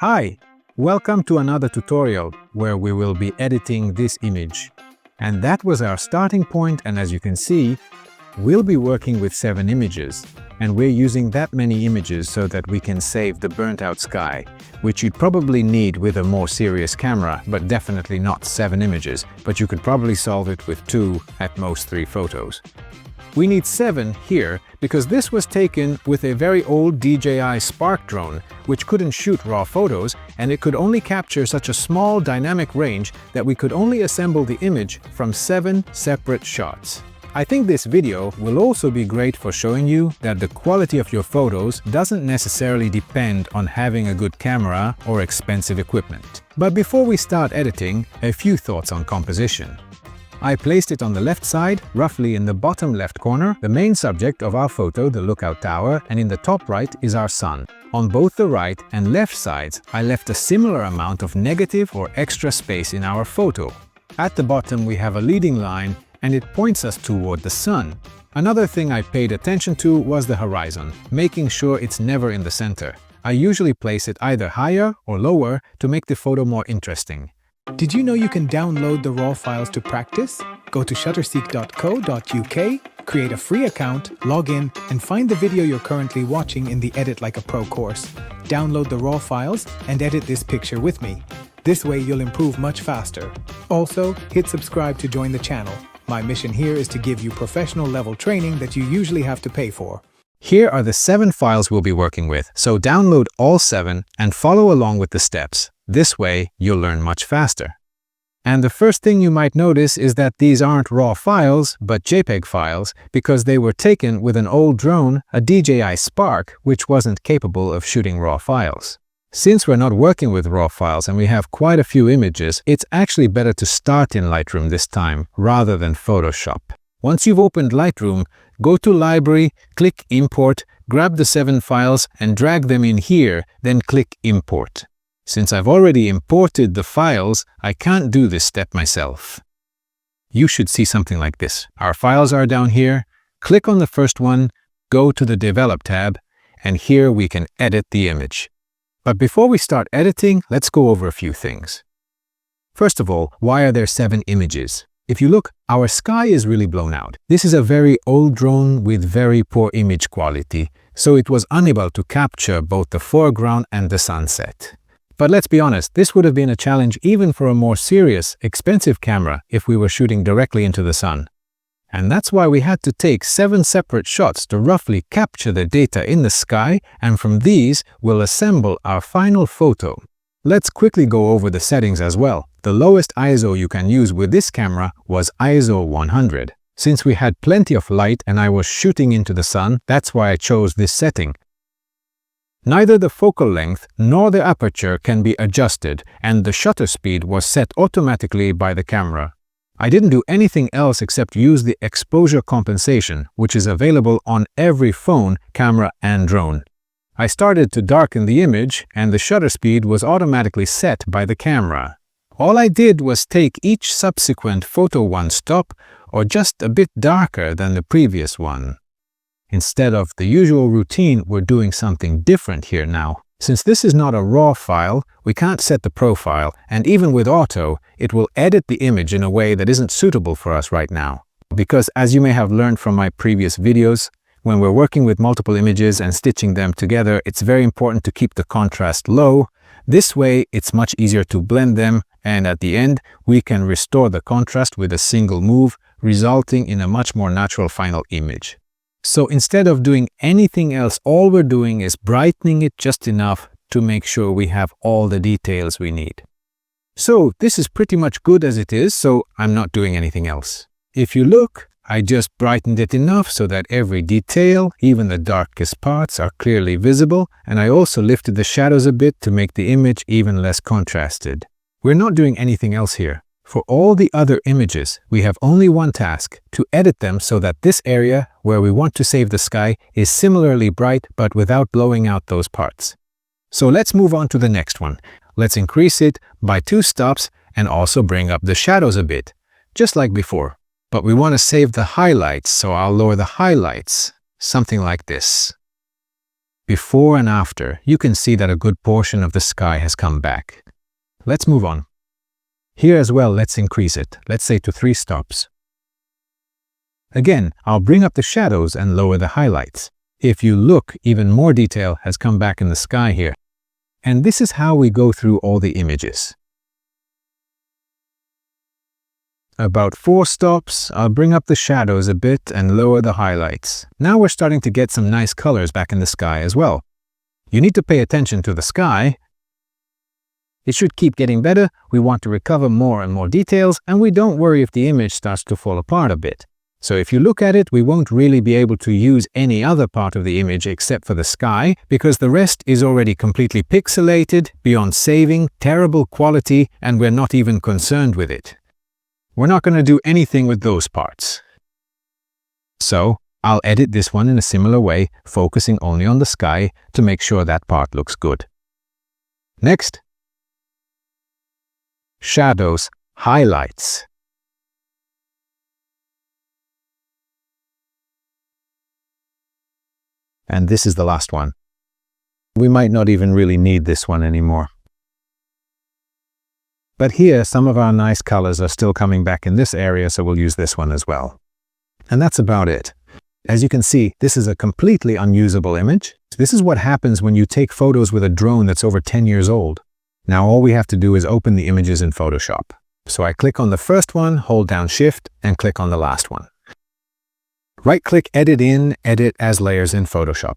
Hi, welcome to another tutorial where we will be editing this image. And that was our starting point, and as you can see, we'll be working with 7 images. And we're using that many images so that we can save the burnt out sky, which you'd probably need with a more serious camera, but definitely not 7 images, but you could probably solve it with 2, at most 3 photos. We need 7 here because this was taken with a very old DJI Spark drone, which couldn't shoot raw photos, and it could only capture such a small dynamic range that we could only assemble the image from 7 separate shots. I think this video will also be great for showing you that the quality of your photos doesn't necessarily depend on having a good camera or expensive equipment. But before we start editing, a few thoughts on composition. I placed it on the left side, roughly in the bottom left corner, the main subject of our photo, the lookout tower, and in the top right is our sun. On both the right and left sides, I left a similar amount of negative or extra space in our photo. At the bottom we have a leading line, and it points us toward the sun. Another thing I paid attention to was the horizon, making sure it's never in the center. I usually place it either higher or lower to make the photo more interesting. Did you know you can download the raw files to practice? Go to shutterseek.co.uk, create a free account, log in, and find the video you're currently watching in the Edit Like a Pro course. Download the raw files and edit this picture with me. This way you'll improve much faster. Also, hit subscribe to join the channel. My mission here is to give you professional level training that you usually have to pay for. Here are the 7 files we'll be working with, so download all 7 and follow along with the steps. This way, you'll learn much faster. And the first thing you might notice is that these aren't raw files, but JPEG files, because they were taken with an old drone, a DJI Spark, which wasn't capable of shooting raw files. Since we're not working with raw files and we have quite a few images, it's actually better to start in Lightroom this time, rather than Photoshop. Once you've opened Lightroom, go to Library, click Import, grab the 7 files and drag them in here, then click Import. Since I've already imported the files, I can't do this step myself. You should see something like this. Our files are down here. Click on the first one, go to the Develop tab, and here we can edit the image. But before we start editing, let's go over a few things. First of all, why are there 7 images? If you look, our sky is really blown out. This is a very old drone with very poor image quality, so it was unable to capture both the foreground and the sunset. But let's be honest, this would have been a challenge even for a more serious, expensive camera if we were shooting directly into the sun. And that's why we had to take 7 separate shots to roughly capture the data in the sky, and from these we'll assemble our final photo. Let's quickly go over the settings as well. The lowest ISO you can use with this camera was ISO 100. Since we had plenty of light and I was shooting into the sun, that's why I chose this setting. Neither the focal length nor the aperture can be adjusted, and the shutter speed was set automatically by the camera. I didn't do anything else except use the exposure compensation, which is available on every phone, camera and drone. I started to darken the image, and the shutter speed was automatically set by the camera. All I did was take each subsequent photo one stop, or just a bit darker than the previous one. Instead of the usual routine, we're doing something different here now. Since this is not a raw file, we can't set the profile, and even with auto, it will edit the image in a way that isn't suitable for us right now. Because as you may have learned from my previous videos, when we're working with multiple images and stitching them together, it's very important to keep the contrast low. This way, it's much easier to blend them, and at the end, we can restore the contrast with a single move, resulting in a much more natural final image. So instead of doing anything else, all we're doing is brightening it just enough to make sure we have all the details we need. So this is pretty much good as it is, so I'm not doing anything else. If you look, I just brightened it enough so that every detail, even the darkest parts, are clearly visible, and I also lifted the shadows a bit to make the image even less contrasted. We're not doing anything else here. For all the other images, we have only one task: to edit them so that this area, where we want to save the sky, is similarly bright but without blowing out those parts. So let's move on to the next one. Let's increase it by 2 stops and also bring up the shadows a bit, just like before. But we want to save the highlights, so I'll lower the highlights, something like this. Before and after, you can see that a good portion of the sky has come back. Let's move on. Here as well, let's increase it. Let's say to 3 stops. Again, I'll bring up the shadows and lower the highlights. If you look, even more detail has come back in the sky here. And this is how we go through all the images. About 4 stops, I'll bring up the shadows a bit and lower the highlights. Now we're starting to get some nice colors back in the sky as well. You need to pay attention to the sky. It should keep getting better. We want to recover more and more details, and we don't worry if the image starts to fall apart a bit. So if you look at it, we won't really be able to use any other part of the image except for the sky, because the rest is already completely pixelated, beyond saving, terrible quality, and we're not even concerned with it. We're not going to do anything with those parts. So I'll edit this one in a similar way, focusing only on the sky to make sure that part looks good. Next, shadows, highlights. And this is the last one. We might not even really need this one anymore. But here, some of our nice colors are still coming back in this area, so we'll use this one as well. And that's about it. As you can see, this is a completely unusable image. This is what happens when you take photos with a drone that's over 10 years old. Now all we have to do is open the images in Photoshop. So I click on the first one, hold down Shift, and click on the last one. Right-click Edit in, Edit as Layers in Photoshop.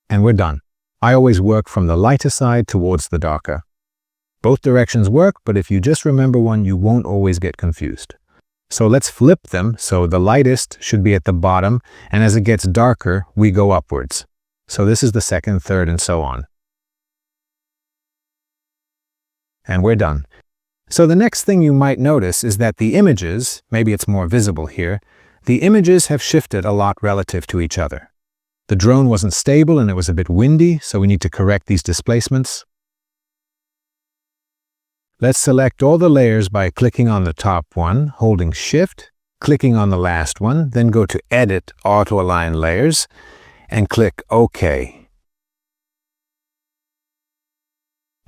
And we're done. I always work from the lighter side towards the darker. Both directions work, but if you just remember one, you won't always get confused. So let's flip them so the lightest should be at the bottom, and as it gets darker, we go upwards. So this is the second, third, and so on. And we're done. So the next thing you might notice is that the images, maybe it's more visible here, the images have shifted a lot relative to each other. The drone wasn't stable and it was a bit windy, so we need to correct these displacements. Let's select all the layers by clicking on the top one, holding Shift, clicking on the last one, then go to Edit, Auto Align Layers, and click OK.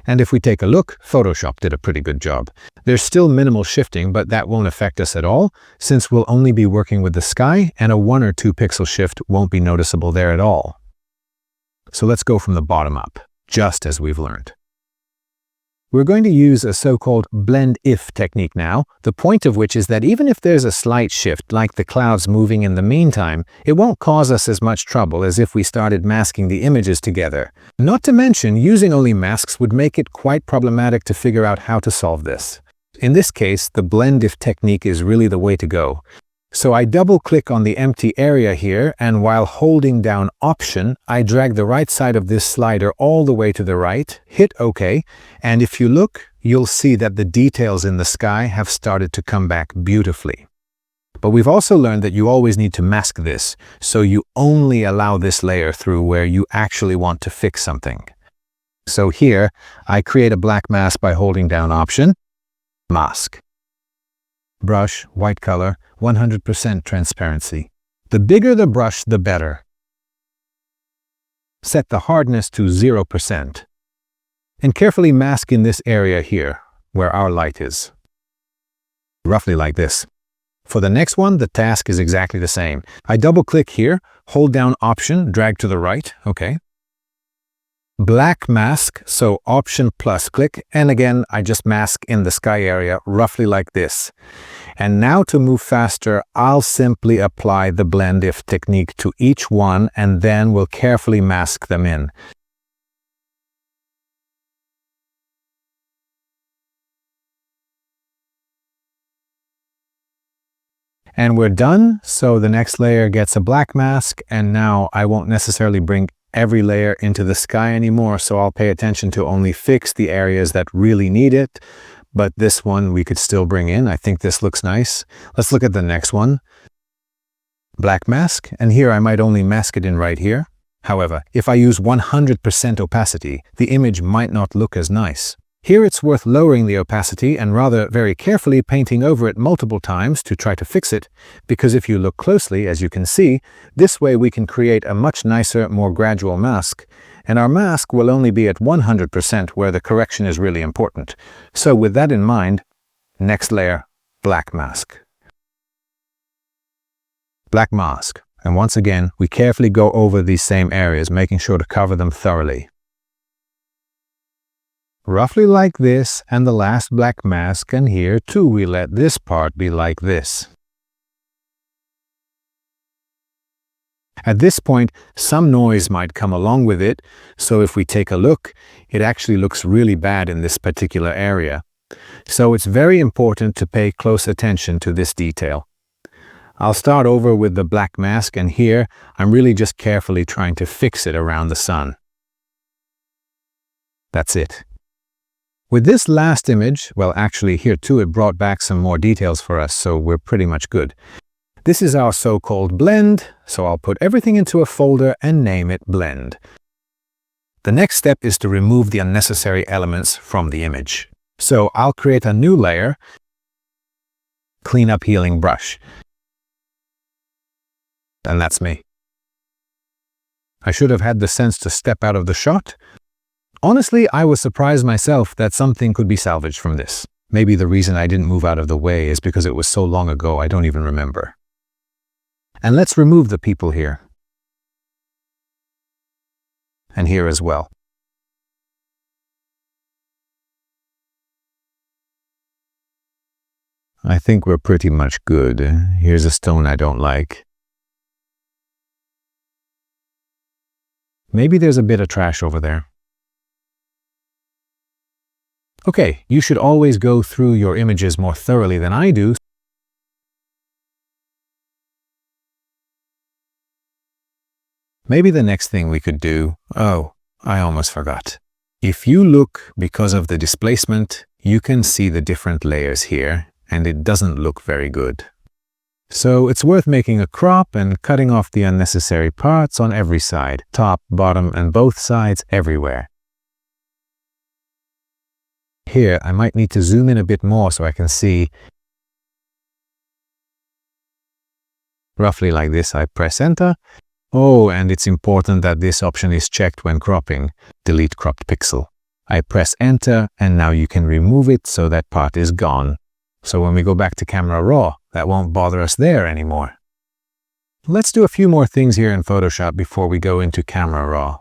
And if we take a look, Photoshop did a pretty good job. There's still minimal shifting, but that won't affect us at all, since we'll only be working with the sky, and a 1 or 2 pixel shift won't be noticeable there at all. So let's go from the bottom up, just as we've learned. We're going to use a so-called blend-if technique now, the point of which is that even if there's a slight shift, like the clouds moving in the meantime, it won't cause us as much trouble as if we started masking the images together. Not to mention, using only masks would make it quite problematic to figure out how to solve this. In this case, the blend-if technique is really the way to go. So I double-click on the empty area here, and while holding down Option, I drag the right side of this slider all the way to the right, hit OK, and if you look, you'll see that the details in the sky have started to come back beautifully. But we've also learned that you always need to mask this, so you only allow this layer through where you actually want to fix something. So here, I create a black mask by holding down Option, Mask. Brush, white color, 100% transparency. The bigger the brush, the better. Set the hardness to 0%. And carefully mask in this area here, where our light is. Roughly like this. For the next one, the task is exactly the same. I double-click here, hold down Option, drag to the right, okay. Black mask, so Option plus click, and again, I just mask in the sky area, roughly like this. And now to move faster, I'll simply apply the blend-if technique to each one, and then we'll carefully mask them in. And we're done, so the next layer gets a black mask, and now I won't necessarily bring every layer into the sky anymore, so I'll pay attention to only fix the areas that really need it. But this one we could still bring in. I think this looks nice. Let's look at the next one. Black mask, and here I might only mask it in right here. However, if I use 100% opacity, the image might not look as nice. Here it's worth lowering the opacity and rather very carefully painting over it multiple times to try to fix it, because if you look closely, as you can see, this way we can create a much nicer, more gradual mask, and our mask will only be at 100% where the correction is really important. So with that in mind, next layer, black mask. Black mask. And once again, we carefully go over these same areas, making sure to cover them thoroughly. Roughly like this, and the last black mask, and here too we let this part be like this. At this point, some noise might come along with it, so if we take a look, it actually looks really bad in this particular area. So it's very important to pay close attention to this detail. I'll start over with the black mask, and here I'm really just carefully trying to fix it around the sun. That's it. With this last image, well actually here too it brought back some more details for us, so we're pretty much good. This is our so-called blend, so I'll put everything into a folder and name it blend. The next step is to remove the unnecessary elements from the image. So I'll create a new layer, clean up healing brush. And that's me. I should have had the sense to step out of the shot. Honestly, I was surprised myself that something could be salvaged from this. Maybe the reason I didn't move out of the way is because it was so long ago I don't even remember. And let's remove the people here. And here as well. I think we're pretty much good. Here's a stone I don't like. Maybe there's a bit of trash over there. Okay, you should always go through your images more thoroughly than I do. Maybe the next thing we could do, oh, I almost forgot. If you look because of the displacement, you can see the different layers here, and it doesn't look very good. So it's worth making a crop and cutting off the unnecessary parts on every side, top, bottom, and both sides, everywhere. Here, I might need to zoom in a bit more so I can see. Roughly like this, I press enter. Oh, and it's important that this option is checked when cropping. Delete cropped pixel. I press enter, and now you can remove it so that part is gone. So when we go back to camera raw, that won't bother us there anymore. Let's do a few more things here in Photoshop before we go into camera raw.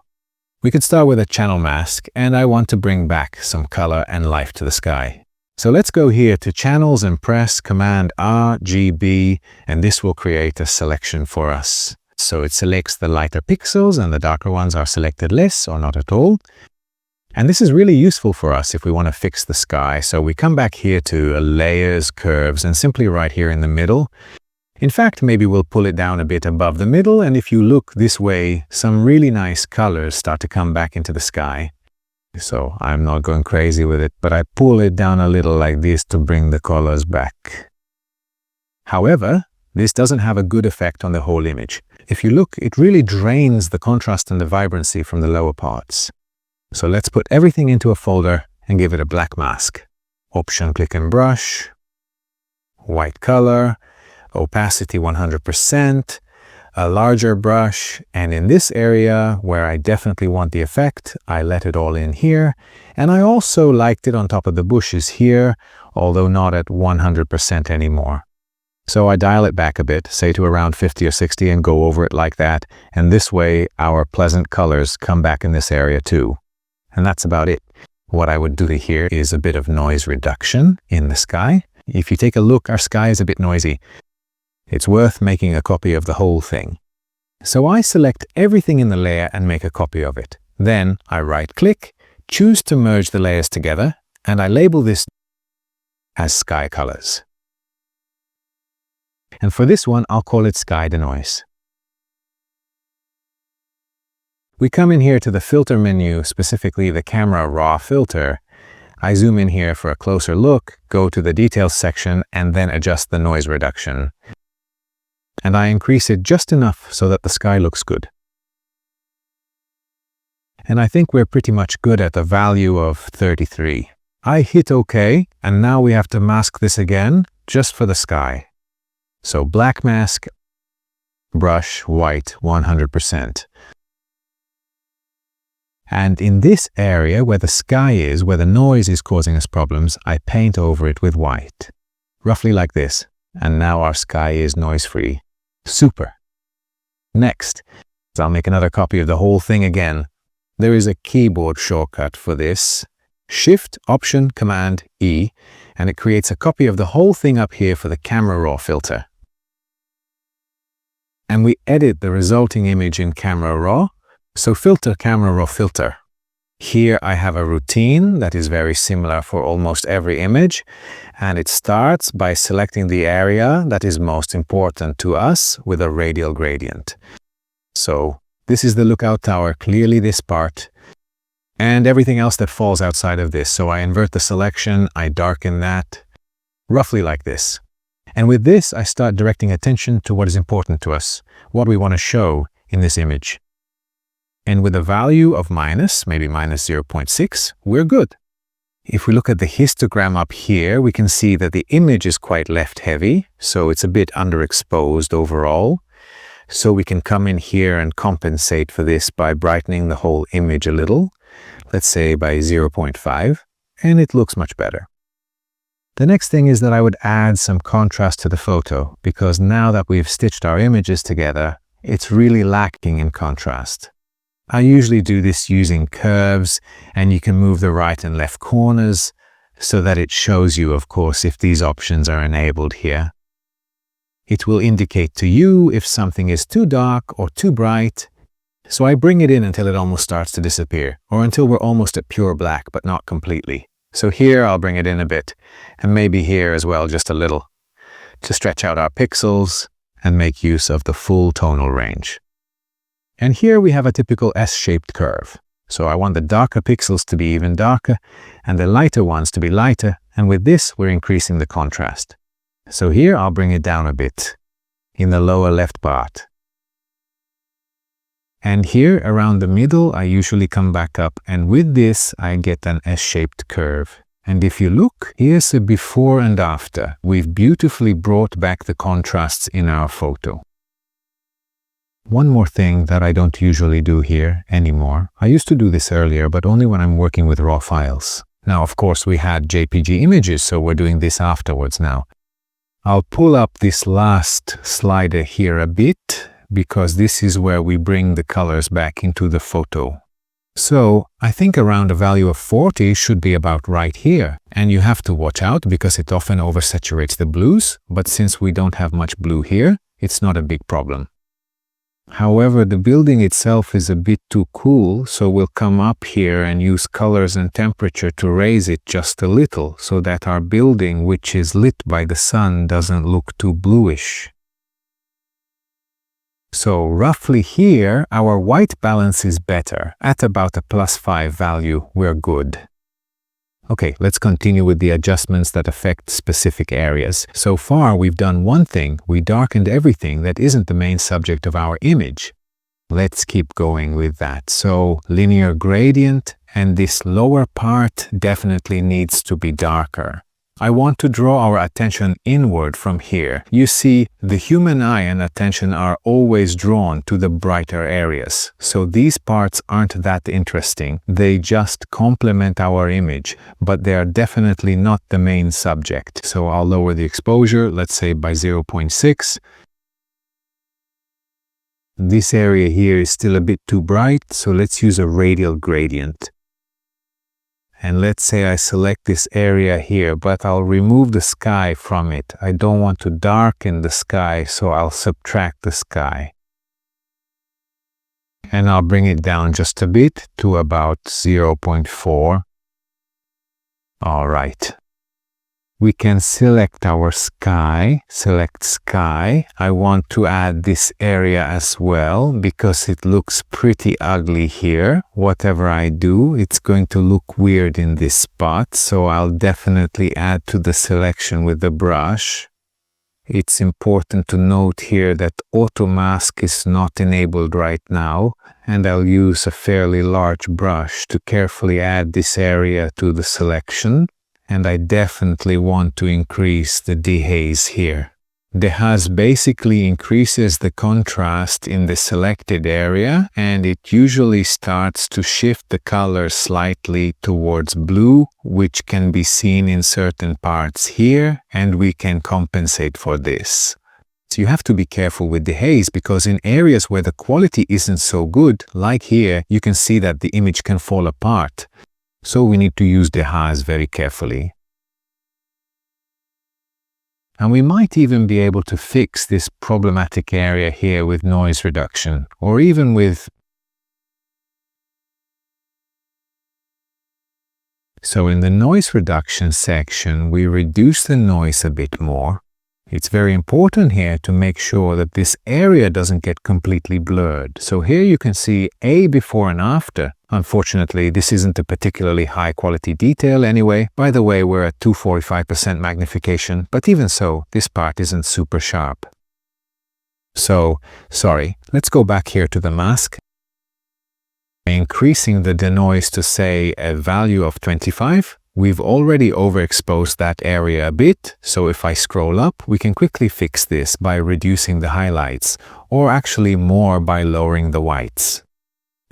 We could start with a channel mask, and I want to bring back some color and life to the sky. So let's go here to channels and press Command RGB, and this will create a selection for us. So it selects the lighter pixels and the darker ones are selected less or not at all. And this is really useful for us if we want to fix the sky. So we come back here to layers, curves, and simply right here in the middle. In fact, maybe we'll pull it down a bit above the middle, and if you look this way, some really nice colors start to come back into the sky. So I'm not going crazy with it, but I pull it down a little like this to bring the colors back. However, this doesn't have a good effect on the whole image. If you look, it really drains the contrast and the vibrancy from the lower parts. So let's put everything into a folder and give it a black mask. Option, click and brush, white color, opacity 100%, a larger brush, and in this area where I definitely want the effect, I let it all in here, and I also liked it on top of the bushes here, although not at 100% anymore. So I dial it back a bit, say to around 50 or 60, and go over it like that, and this way our pleasant colors come back in this area too. And that's about it. What I would do here is a bit of noise reduction in the sky. If you take a look, our sky is a bit noisy. It's worth making a copy of the whole thing. So I select everything in the layer and make a copy of it. Then I right-click, choose to merge the layers together, and I label this as sky colors. And for this one, I'll call it Sky Denoise. We come in here to the filter menu, specifically the camera raw filter. I zoom in here for a closer look, go to the details section, and then adjust the noise reduction. And I increase it just enough so that the sky looks good. And I think we're pretty much good at the value of 33. I hit OK, and now we have to mask this again, just for the sky. So black mask, brush, white, 100%. And in this area where the sky is, where the noise is causing us problems, I paint over it with white. Roughly like this. And now our sky is noise-free. Super. Next, I'll make another copy of the whole thing again. There is a keyboard shortcut for this. Shift, Option, Command, E, and it creates a copy of the whole thing up here for the camera raw filter. And we edit the resulting image in camera raw. So filter, camera raw filter. Here I have a routine that is very similar for almost every image, and it starts by selecting the area that is most important to us with a radial gradient. So this is the lookout tower, clearly this part, and everything else that falls outside of this. So I invert the selection, I darken that, roughly like this. And with this, I start directing attention to what is important to us, what we want to show in this image. And with a value of maybe minus 0.6, we're good. If we look at the histogram up here, we can see that the image is quite left heavy, so it's a bit underexposed overall. So we can come in here and compensate for this by brightening the whole image a little, let's say by 0.5, and it looks much better. The next thing is that I would add some contrast to the photo, because now that we've stitched our images together, it's really lacking in contrast. I usually do this using curves, and you can move the right and left corners so that it shows you, of course, if these options are enabled here. It will indicate to you if something is too dark or too bright, so I bring it in until it almost starts to disappear, or until we're almost at pure black, but not completely. So here I'll bring it in a bit, and maybe here as well, just a little, to stretch out our pixels and make use of the full tonal range. And here we have a typical S-shaped curve. So I want the darker pixels to be even darker and the lighter ones to be lighter, and with this we're increasing the contrast. So here I'll bring it down a bit in the lower left part. And here around the middle I usually come back up, and with this I get an S-shaped curve. And if you look, here's a before and after. We've beautifully brought back the contrasts in our photo. One more thing that I don't usually do here anymore. I used to do this earlier, but only when I'm working with raw files. Now, of course, we had JPG images, so we're doing this afterwards now. I'll pull up this last slider here a bit, because this is where we bring the colors back into the photo. So I think around a value of 40 should be about right here. And you have to watch out because it often oversaturates the blues, but since we don't have much blue here, it's not a big problem. However, the building itself is a bit too cool, so we'll come up here and use colors and temperature to raise it just a little, so that our building, which is lit by the sun, doesn't look too bluish. So roughly here, our white balance is better. At about a +5 value, we're good. Okay, let's continue with the adjustments that affect specific areas. So far, we've done one thing. We darkened everything that isn't the main subject of our image. Let's keep going with that. So, linear gradient, and this lower part definitely needs to be darker. I want to draw our attention inward from here. You see, the human eye and attention are always drawn to the brighter areas. So these parts aren't that interesting. They just complement our image, but they are definitely not the main subject. So I'll lower the exposure, let's say by 0.6. This area here is still a bit too bright, so let's use a radial gradient. And let's say I select this area here, but I'll remove the sky from it. I don't want to darken the sky, so I'll subtract the sky. And I'll bring it down just a bit to about 0.4. All right. We can select our sky, select sky. I want to add this area as well because it looks pretty ugly here. Whatever I do, it's going to look weird in this spot, so I'll definitely add to the selection with the brush. It's important to note here that auto mask is not enabled right now, and I'll use a fairly large brush to carefully add this area to the selection. and I definitely want to increase the dehaze here. Dehaze basically increases the contrast in the selected area, and it usually starts to shift the color slightly towards blue, which can be seen in certain parts here, and we can compensate for this. So you have to be careful with dehaze, because in areas where the quality isn't so good, like here, you can see that the image can fall apart. So we need to use dehaze very carefully. And we might even be able to fix this problematic area here with noise reduction, or even with... So in the noise reduction section, we reduce the noise a bit more. It's very important here to make sure that this area doesn't get completely blurred. So here you can see a before and after. Unfortunately, this isn't a particularly high quality detail anyway. By the way, we're at 245% magnification, but even so, this part isn't super sharp. So, sorry, let's go back here to the mask. Increasing the denoise to, say, a value of 25. We've already overexposed that area a bit, so if I scroll up, we can quickly fix this by reducing the highlights, or actually more by lowering the whites.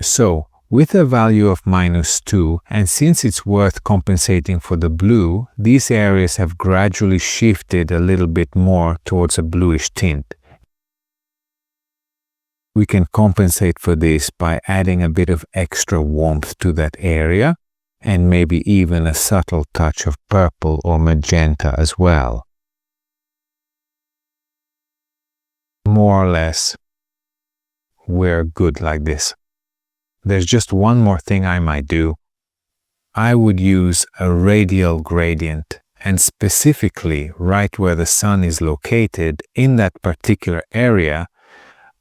So, with a value of -2, and since it's worth compensating for the blue, these areas have gradually shifted a little bit more towards a bluish tint. We can compensate for this by adding a bit of extra warmth to that area, and maybe even a subtle touch of purple or magenta as well. More or less, we're good like this. There's just one more thing I might do. I would use a radial gradient, and specifically right where the sun is located in that particular area,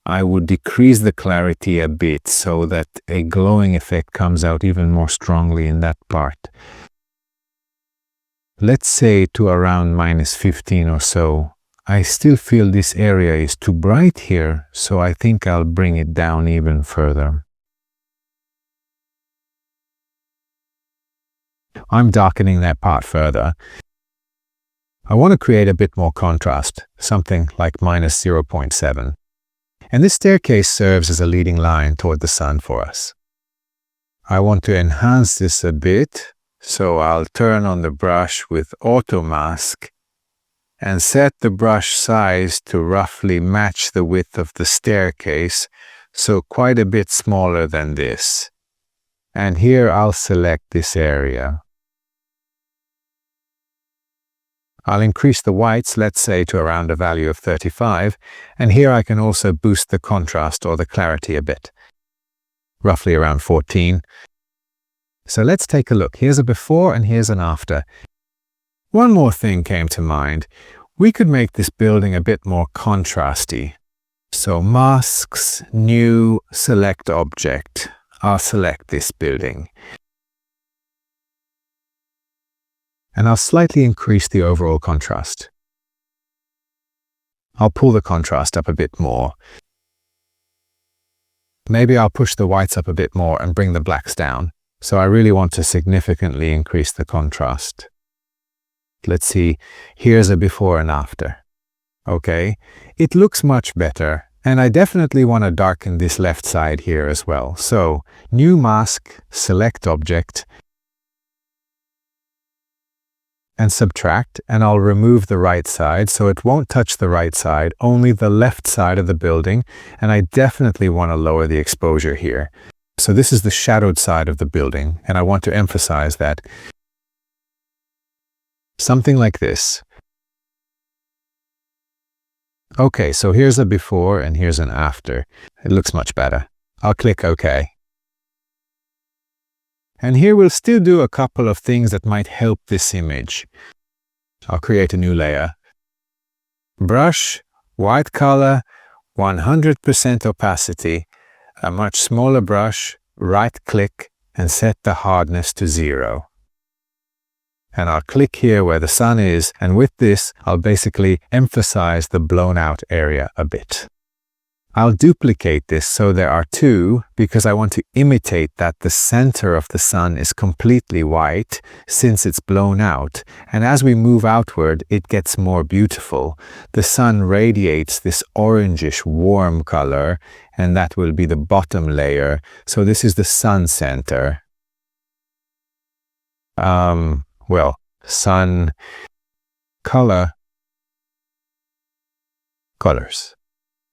I would decrease the clarity a bit so that a glowing effect comes out even more strongly in that part. Let's say to around -15 or so. I still feel this area is too bright here, so I think I'll bring it down even further. I'm darkening that part further. I want to create a bit more contrast, something like -0.7. And this staircase serves as a leading line toward the sun for us. I want to enhance this a bit, so I'll turn on the brush with Auto Mask and set the brush size to roughly match the width of the staircase, so quite a bit smaller than this. And here I'll select this area. I'll increase the whites, let's say to around a value of 35, and here I can also boost the contrast or the clarity a bit, roughly around 14. So let's take a look. Here's a before and here's an after. One more thing came to mind. We could make this building a bit more contrasty. So masks, new, select object. I'll select this building. And I'll slightly increase the overall contrast. I'll pull the contrast up a bit more. Maybe I'll push the whites up a bit more and bring the blacks down. So I really want to significantly increase the contrast. Let's see, here's a before and after. Okay, it looks much better, and I definitely want to darken this left side here as well. So, new mask, select object, and subtract, and I'll remove the right side so it won't touch the right side, only the left side of the building, and I definitely want to lower the exposure here. So this is the shadowed side of the building, and I want to emphasize that. Something like this. Okay, so here's a before and here's an after. It looks much better. I'll click OK. And here we'll still do a couple of things that might help this image. I'll create a new layer. Brush, white color, 100% opacity, a much smaller brush, right-click, and set the hardness to 0. And I'll click here where the sun is, and with this, I'll basically emphasize the blown out area a bit. I'll duplicate this so there are two, because I want to imitate that the center of the sun is completely white since it's blown out. And as we move outward, it gets more beautiful. The sun radiates this orangish warm color, and that will be the bottom layer. So this is the sun center. Sun colors.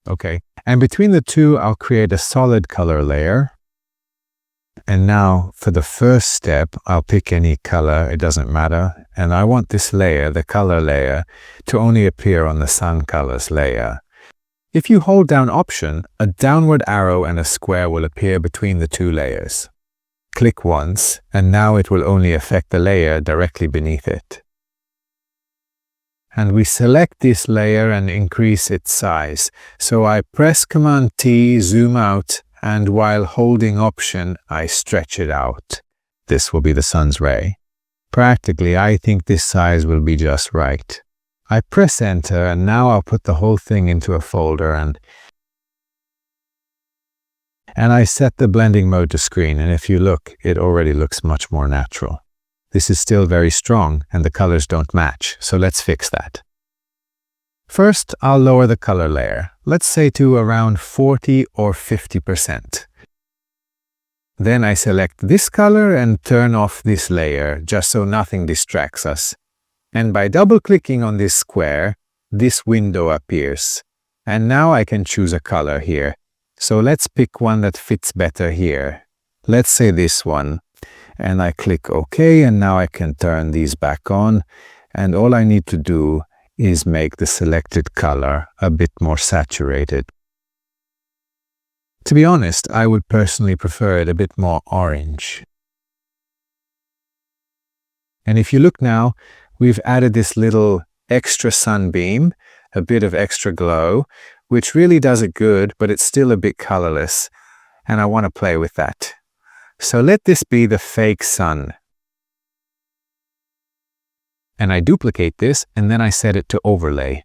Okay, and between the two, I'll create a solid color layer. And now for the first step, I'll pick any color, it doesn't matter. And I want this layer, the color layer, to only appear on the sun colors layer. If you hold down Option, a downward arrow and a square will appear between the two layers. Click once, and now it will only affect the layer directly beneath it. And we select this layer and increase its size. So I press Command T, zoom out, and while holding Option, I stretch it out. This will be the sun's ray. Practically, I think this size will be just right. I press Enter, and now I'll put the whole thing into a folder, and I set the blending mode to screen, and if you look, it already looks much more natural. This is still very strong, and the colors don't match, so let's fix that. First, I'll lower the color layer, let's say to around 40 or 50%. Then I select this color and turn off this layer, just so nothing distracts us. And by double-clicking on this square, this window appears. And now I can choose a color here. So let's pick one that fits better here. Let's say this one. And I click OK, and now I can turn these back on. And all I need to do is make the selected color a bit more saturated. To be honest, I would personally prefer it a bit more orange. And if you look now, we've added this little extra sunbeam, a bit of extra glow, which really does it good, but it's still a bit colorless. And I want to play with that. So let this be the fake sun. And I duplicate this, and then I set it to overlay.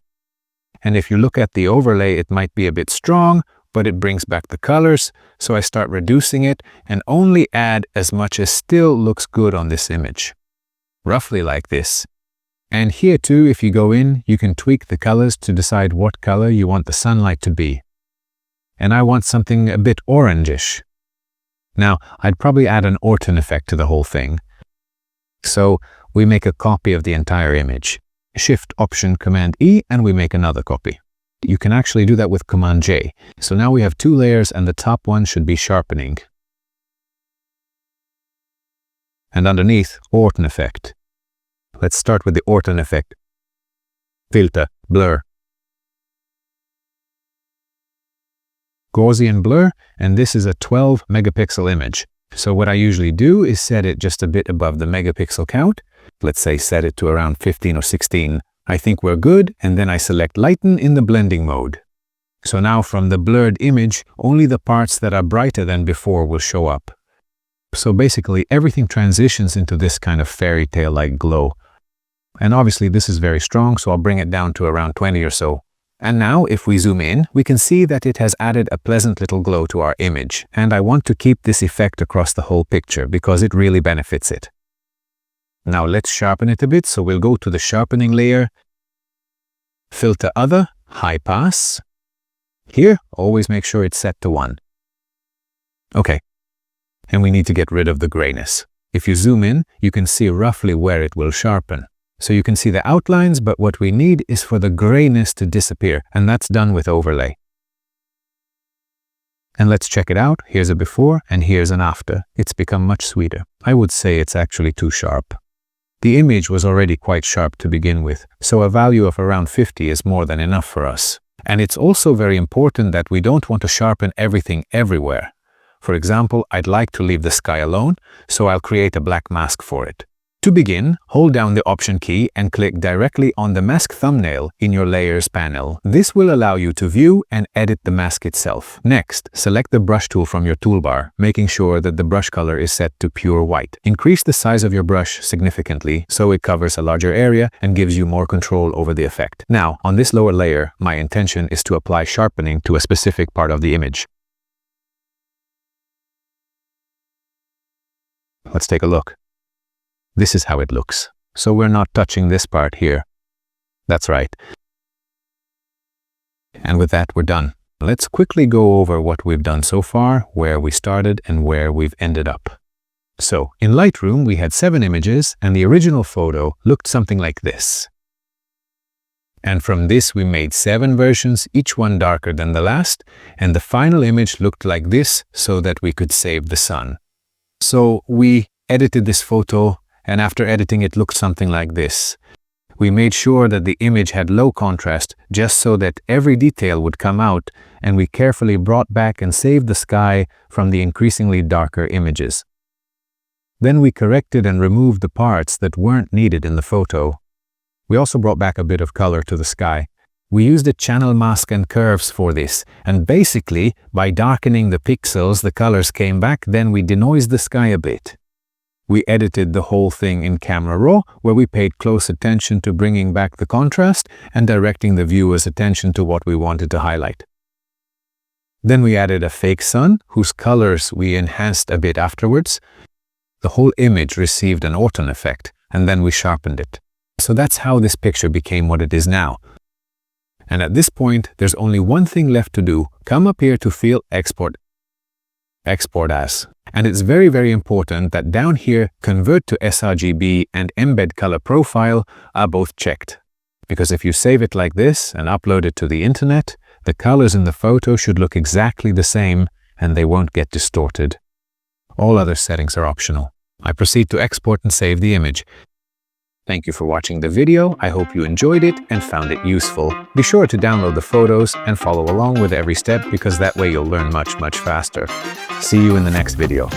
And if you look at the overlay, it might be a bit strong, but it brings back the colors. So I start reducing it and only add as much as still looks good on this image. Roughly like this. And here too, if you go in, you can tweak the colors to decide what color you want the sunlight to be. And I want something a bit orangish. Now, I'd probably add an Orton effect to the whole thing. So we make a copy of the entire image. Shift Option Command E, and we make another copy. You can actually do that with Command J. So now we have two layers, and the top one should be Sharpening. And underneath, Orton effect. Let's start with the Orton effect. Filter, blur. Gaussian blur, and this is a 12 megapixel image. So what I usually do is set it just a bit above the megapixel count. Let's say set it to around 15 or 16. I think we're good, and then I select Lighten in the blending mode. So now from the blurred image, only the parts that are brighter than before will show up. So basically everything transitions into this kind of fairy tale-like glow. And obviously this is very strong, so I'll bring it down to around 20 or so. And now, if we zoom in, we can see that it has added a pleasant little glow to our image. And I want to keep this effect across the whole picture because it really benefits it. Now let's sharpen it a bit, so we'll go to the Sharpening layer, Filter Other, High Pass. Here, always make sure it's set to 1. Okay, and we need to get rid of the grayness. If you zoom in, you can see roughly where it will sharpen. So you can see the outlines, but what we need is for the grayness to disappear, and that's done with overlay. And let's check it out. Here's a before, and here's an after. It's become much sweeter. I would say it's actually too sharp. The image was already quite sharp to begin with, so a value of around 50 is more than enough for us. And it's also very important that we don't want to sharpen everything everywhere. For example, I'd like to leave the sky alone, so I'll create a black mask for it. To begin, hold down the Option key and click directly on the mask thumbnail in your Layers panel. This will allow you to view and edit the mask itself. Next, select the brush tool from your toolbar, making sure that the brush color is set to pure white. Increase the size of your brush significantly so it covers a larger area and gives you more control over the effect. Now, on this lower layer, my intention is to apply sharpening to a specific part of the image. Let's take a look. This is how it looks. So we're not touching this part here. That's right. And with that, we're done. Let's quickly go over what we've done so far, where we started and where we've ended up. So, in Lightroom, we had 7 images, and the original photo looked something like this. And from this, we made 7 versions, each one darker than the last, and the final image looked like this so that we could save the sun. So, we edited this photo, and after editing it looked something like this. We made sure that the image had low contrast just so that every detail would come out, and we carefully brought back and saved the sky from the increasingly darker images. Then we corrected and removed the parts that weren't needed in the photo. We also brought back a bit of color to the sky. We used a channel mask and curves for this, and basically, by darkening the pixels, the colors came back, then we denoised the sky a bit. We edited the whole thing in Camera Raw, where we paid close attention to bringing back the contrast and directing the viewer's attention to what we wanted to highlight. Then we added a fake sun, whose colors we enhanced a bit afterwards. The whole image received an Orton effect, and then we sharpened it. So that's how this picture became what it is now. And at this point, there's only one thing left to do. Come up here to Field Export As. And it's very, very important that down here, Convert to sRGB and Embed Color Profile are both checked. Because if you save it like this and upload it to the internet, the colors in the photo should look exactly the same and they won't get distorted. All other settings are optional. I proceed to export and save the image. Thank you for watching the video. I hope you enjoyed it and found it useful. Be sure to download the photos and follow along with every step because that way you'll learn much, much faster. See you in the next video.